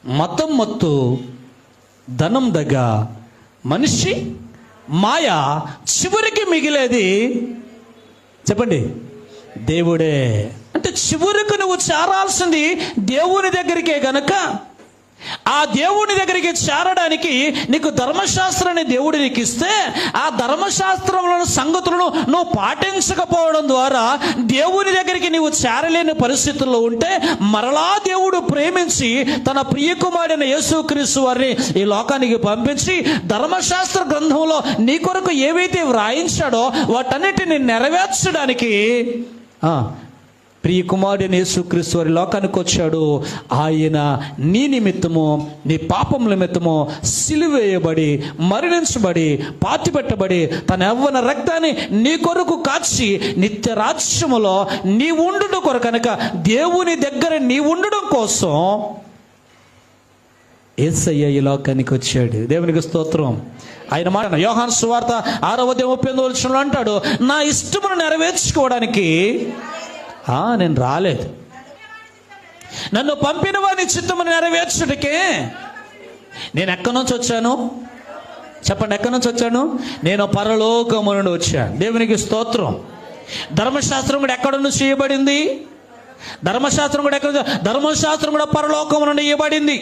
మతం మత్తు, ధనం దగ్గ, మనిషి మాయ, చివరికి మిగిలేది చెప్పండి దేవుడే. అంటే చివరికి నువ్వు చేరాల్సింది దేవుని దగ్గరికే గనక ఆ దేవుని దగ్గరికి చేరడానికి నీకు ధర్మశాస్త్రాన్ని దేవుడు నీకు ఇస్తే ఆ ధర్మశాస్త్రంలోని సంగతులను నువ్వు పాటించకపోవడం ద్వారా దేవుని దగ్గరికి నీవు చేరలేని పరిస్థితుల్లో ఉంటే మరలా దేవుడు ప్రేమించి తన ప్రియకుమారుడైన యేసుక్రీస్తు వారిని ఈ లోకానికి పంపించి ధర్మశాస్త్ర గ్రంథంలో నీ కొరకు ఏవైతే వ్రాయించాడో వాటన్నిటిని నెరవేర్చడానికి ప్రియకుమారుడైన యేసుక్రీస్తు వారి లోకానికి వచ్చాడు. ఆయన నీ నిమిత్తము, నీ పాపం నిమిత్తము సిలువేయబడి, మరణించబడి, పాతిపెట్టబడి తన యవ్వన రక్తాన్ని నీ కొరకు కాచి నిత్య రాజ్యములో నీ ఉండుట కొరకు, కనుక దేవుని దగ్గర నీ ఉండడం కోసం యేసయ్య ఈ లోకానికి వచ్చాడు. దేవునికి స్తోత్రం. ఆయన మాట యోహాను సువార్త 6:38 అంటాడు, నా ఇష్టమును నెరవేర్చుకోవడానికి నేను రాలేదు, నన్ను పంపిన వాని చిత్తమును నెరవేర్చుటకే. నేను ఎక్కడి నుంచి వచ్చాను చెప్పండి, ఎక్కడి నుంచి వచ్చాను? నేను పరలోకము నుండి వచ్చాను. దేవునికి స్తోత్రం. ధర్మశాస్త్రం కూడా ఎక్కడ నుంచి చేయబడింది? ధర్మశాస్త్రం కూడా ఎక్కడ? ధర్మశాస్త్రం కూడా పరలోకము నుండి ఇవ్వబడింది.